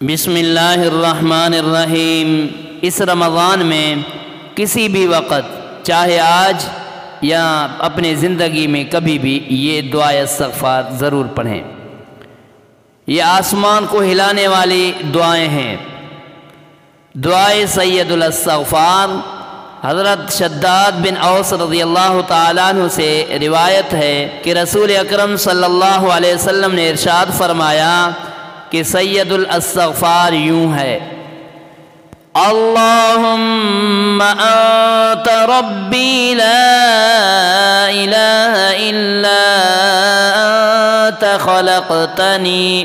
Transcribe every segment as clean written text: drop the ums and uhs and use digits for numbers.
بسم اللہ الرحمن الرحیم۔ اس رمضان میں کسی بھی وقت، چاہے آج یا اپنے زندگی میں کبھی بھی، یہ دعائے استغفار ضرور پڑھیں۔ یہ آسمان کو ہلانے والی دعائیں ہیں۔ دعائے سید الاستغفار حضرت شداد بن اوس رضی اللہ تعالیٰ عنہ سے روایت ہے کہ رسول اکرم صلی اللہ علیہ وسلم نے ارشاد فرمایا کہ سید الاستغفار یوں ہے: اللہم انت ربی لا الہ الا انت خلقتنی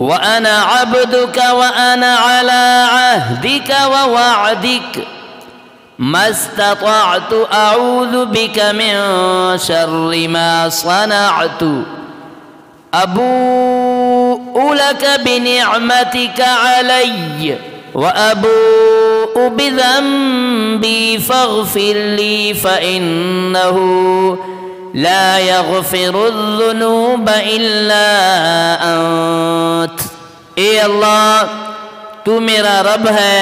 وانا عبدک وانا علی عہدک ووعدک ما استطعت اعوذ بک من شر ما صنعت ابوء لك بنعمتك علي وأبوء بذنبي فاغفر لي فإنه لا يغفر الذنوب إلا أنت۔ اے اللہ، تو میرا رب ہے،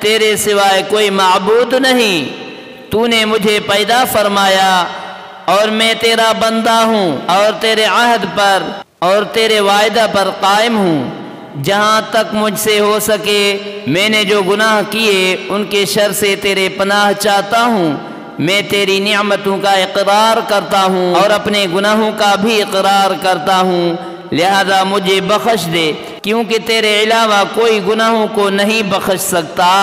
تیرے سوائے کوئی معبود نہیں۔ تو نے مجھے پیدا فرمایا اور میں تیرا بندہ ہوں، اور تیرے عہد پر اور تیرے وعدہ پر قائم ہوں۔ جہاں تک مجھ سے ہو سکے میں نے جو گناہ کیے ان کے شر سے تیرے پناہ چاہتا ہوں۔ میں تیری نعمتوں کا اقرار کرتا ہوں اور اپنے گناہوں کا بھی اقرار کرتا ہوں، لہذا مجھے بخش دے، کیونکہ تیرے علاوہ کوئی گناہوں کو نہیں بخش سکتا۔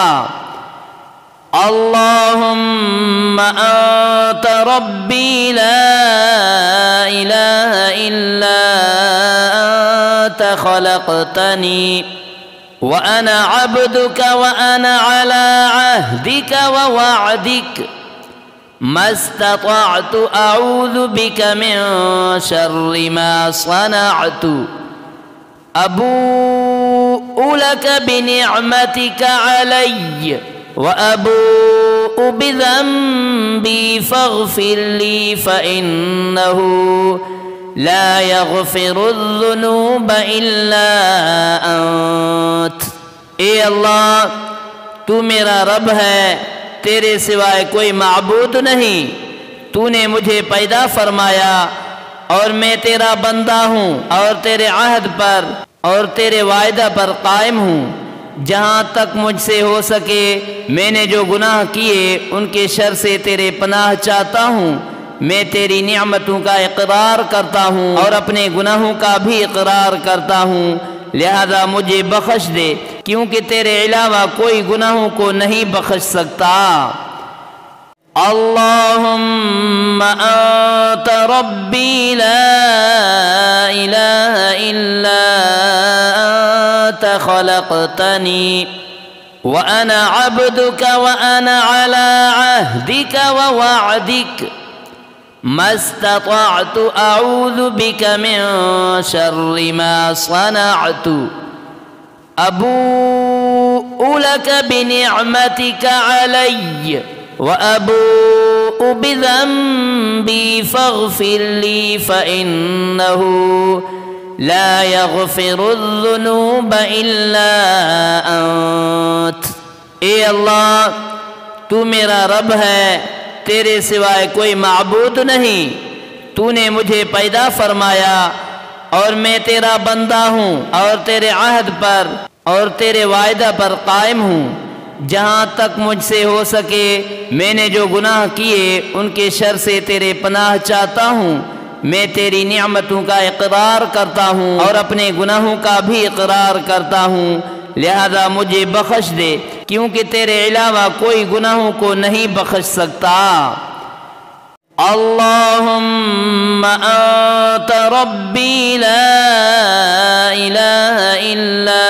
اللہم انت ربی لا الہ الا انت خلقتنی وانا عبدک وانا علی عہدک ووعدک ما استطعت اعوذ بک من شر ما صنعت ابوء لک بنعمتک علی وأبوء بذنبي فاغفر لي فإنه لا يغفر الذنوب إلا أنت۔ اے اللہ، تو میرا رب ہے، تیرے سوائے کوئی معبود نہیں۔ تو نے مجھے پیدا فرمایا اور میں تیرا بندہ ہوں، اور تیرے عہد پر اور تیرے وعدہ پر قائم ہوں۔ جہاں تک مجھ سے ہو سکے میں نے جو گناہ کیے ان کے شر سے تیرے پناہ چاہتا ہوں۔ میں تیری نعمتوں کا اقرار کرتا ہوں اور اپنے گناہوں کا بھی اقرار کرتا ہوں، لہذا مجھے بخش دے، کیونکہ تیرے علاوہ کوئی گناہوں کو نہیں بخش سکتا۔ اللہم انت ربی لا الہ الا انت خلقتنی وانا عبدک وانا علی عہدک ووعدک ما استطعت اعوذ بک من شر ما صنعت ابوء لک بنعمتک علی وأبوء بذنبي فاغفر لي فإنه لا يغفر الذنوب إلا أنت۔ اے اللہ، تو میرا رب ہے، تیرے سوائے کوئی معبود نہیں۔ تو نے مجھے پیدا فرمایا اور میں تیرا بندہ ہوں، اور تیرے عہد پر اور تیرے وعدہ پر قائم ہوں۔ جہاں تک مجھ سے ہو سکے میں نے جو گناہ کیے ان کے شر سے تیرے پناہ چاہتا ہوں۔ میں تیری نعمتوں کا اقرار کرتا ہوں اور اپنے گناہوں کا بھی اقرار کرتا ہوں، لہذا مجھے بخش دے، کیونکہ تیرے علاوہ کوئی گناہوں کو نہیں بخش سکتا۔ اللہم انت ربی لا الہ الا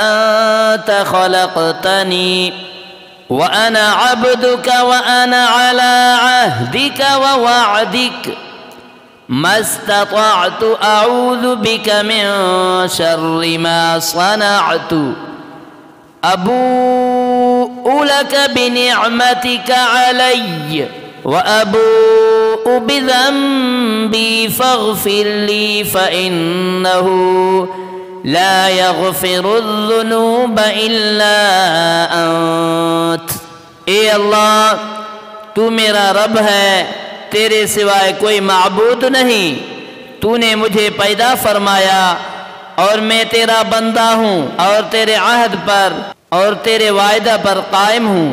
انت خلقتنی وانا عبدک وانا علی عہدک ووعدک ما استطعت اعوذ بک من شر ما صنعت ابوء لک بنعمتک علی وأبوء بذنبي فاغفر لي فإنه لا يغفر الذنوب إلا أنت۔ اے اللہ تو میرا رب ہے، تیرے سوائے کوئی معبود نہیں۔ تو نے مجھے پیدا فرمایا اور میں تیرا بندہ ہوں، اور تیرے عہد پر اور تیرے وعدہ پر قائم ہوں۔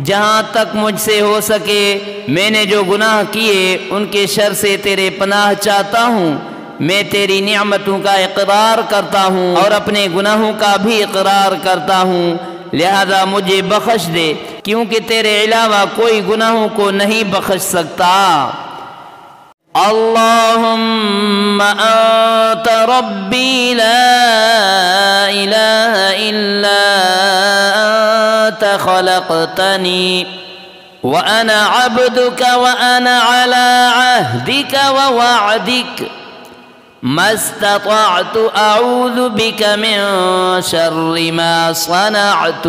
جہاں تک مجھ سے ہو سکے میں نے جو گناہ کیے ان کے شر سے تیرے پناہ چاہتا ہوں۔ میں تیری نعمتوں کا اقرار کرتا ہوں اور اپنے گناہوں کا بھی اقرار کرتا ہوں، لہذا مجھے بخش دے، کیونکہ تیرے علاوہ کوئی گناہوں کو نہیں بخش سکتا۔ اللہم انت ربی لا الہ الا انت خلقتنی وانا عبدک وانا علی عہدک ووعدک ما استطعت اعوذ بک من شر ما صنعت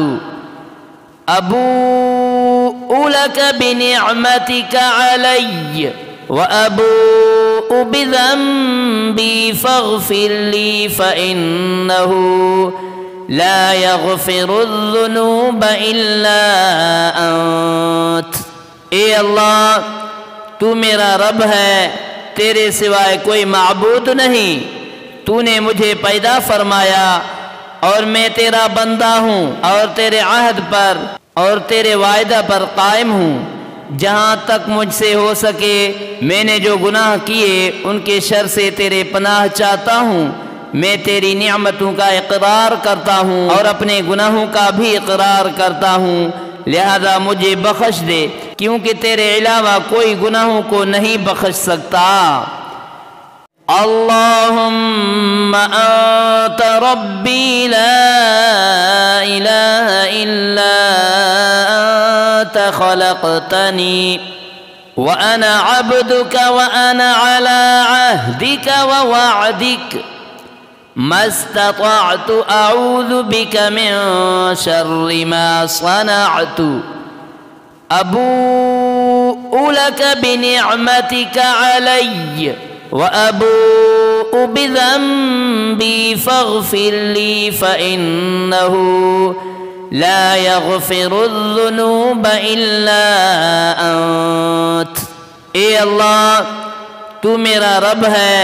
ابوء لک بنعمتک علی وأبوء بذنبي فاغفر لي فإنه لا يغفر الذنوب إلا أنت۔ اے اللہ تو میرا رب ہے، تیرے سوائے کوئی معبود نہیں۔ تو نے مجھے پیدا فرمایا اور میں تیرا بندہ ہوں، اور تیرے عہد پر اور تیرے وعدہ پر قائم ہوں۔ جہاں تک مجھ سے ہو سکے میں نے جو گناہ کیے ان کے شر سے تیرے پناہ چاہتا ہوں۔ میں تیری نعمتوں کا اقرار کرتا ہوں اور اپنے گناہوں کا بھی اقرار کرتا ہوں، لہذا مجھے بخش دے، کیونکہ تیرے علاوہ کوئی گناہوں کو نہیں بخش سکتا۔ اللہم انت ربی لا الہ الا انت خلقتنی وانا عبدک وانا علی عہدک ووعدک ما استطعت اعوذ بک من شر ما صنعت ابوء لک بنعمتک علی وأبوء بذنبي فاغفر لي فإنه لا يغفر الذنوب إلا أنت۔ اے اللہ تو میرا رب ہے،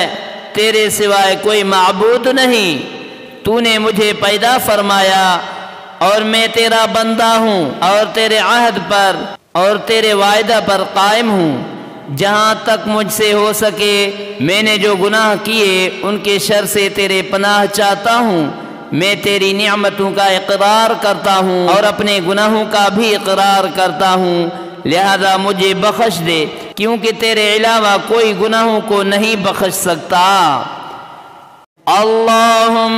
تیرے سوائے کوئی معبود نہیں۔ تو نے مجھے پیدا فرمایا اور میں تیرا بندہ ہوں، اور تیرے عہد پر اور تیرے وعدہ پر قائم ہوں۔ جہاں تک مجھ سے ہو سکے میں نے جو گناہ کیے ان کے شر سے تیرے پناہ چاہتا ہوں۔ میں تیری نعمتوں کا اقرار کرتا ہوں اور اپنے گناہوں کا بھی اقرار کرتا ہوں، لہذا مجھے بخش دے، کیونکہ تیرے علاوہ کوئی گناہوں کو نہیں بخش سکتا۔ اللہم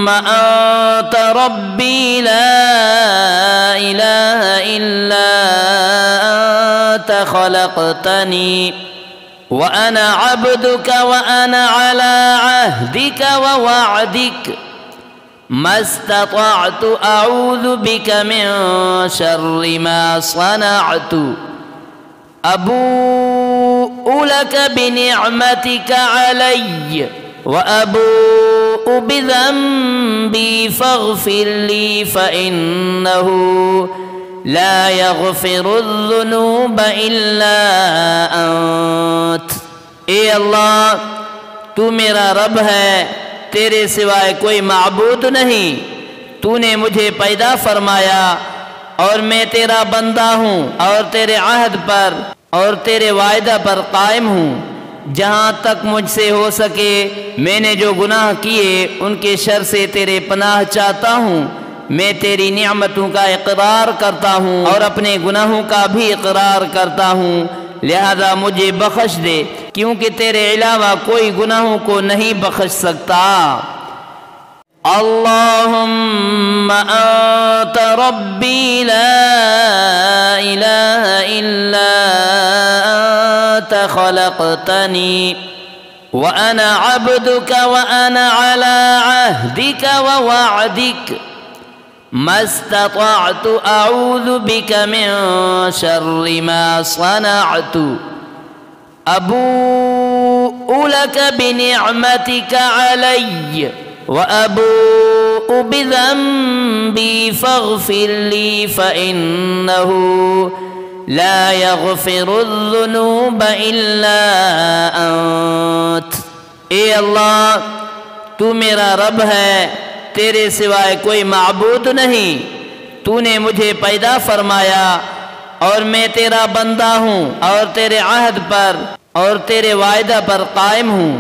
انت ربی لا الہ الا انت خلقتنی وانا عبدک وانا علی عہدک ووعدک ما استطعت اعوذ بک من شر ما صنعت ابوء لک بنعمتک علی وأبوء بذنبي فاغفر لي فإنه لا يغفر الذنوب إلا أنت۔ اے اللہ تو میرا رب ہے، تیرے سوائے کوئی معبود نہیں۔ تو نے مجھے پیدا فرمایا اور میں تیرا بندہ ہوں، اور تیرے عہد پر اور تیرے وعدہ پر قائم ہوں۔ جہاں تک مجھ سے ہو سکے میں نے جو گناہ کیے ان کے شر سے تیرے پناہ چاہتا ہوں۔ میں تیری نعمتوں کا اقرار کرتا ہوں اور اپنے گناہوں کا بھی اقرار کرتا ہوں، لہذا مجھے بخش دے، کیونکہ تیرے علاوہ کوئی گناہوں کو نہیں بخش سکتا۔ اللہم انت ربی لا الہ الا انت خلقتنی وانا عبدک وانا علی عہدک ووعدک ما استطعت اعوذ بک من شر ما صنعت ابوء لک بنعمتک علی وأبوء بذنبي فاغفر لي فإنه لا يغفر الذنوب إلا أنت۔ اے اللہ، تو میرا رب ہے، تیرے سوائے کوئی معبود نہیں۔ تو نے مجھے پیدا فرمایا اور میں تیرا بندہ ہوں، اور تیرے عہد پر اور تیرے وعدہ پر قائم ہوں۔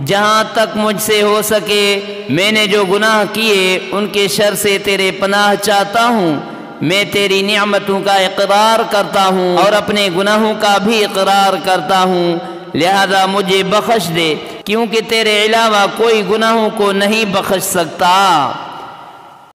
جہاں تک مجھ سے ہو سکے میں نے جو گناہ کیے ان کے شر سے تیرے پناہ چاہتا ہوں۔ میں تیری نعمتوں کا اقرار کرتا ہوں اور اپنے گناہوں کا بھی اقرار کرتا ہوں، لہذا مجھے بخش دے، کیونکہ تیرے علاوہ کوئی گناہوں کو نہیں بخش سکتا۔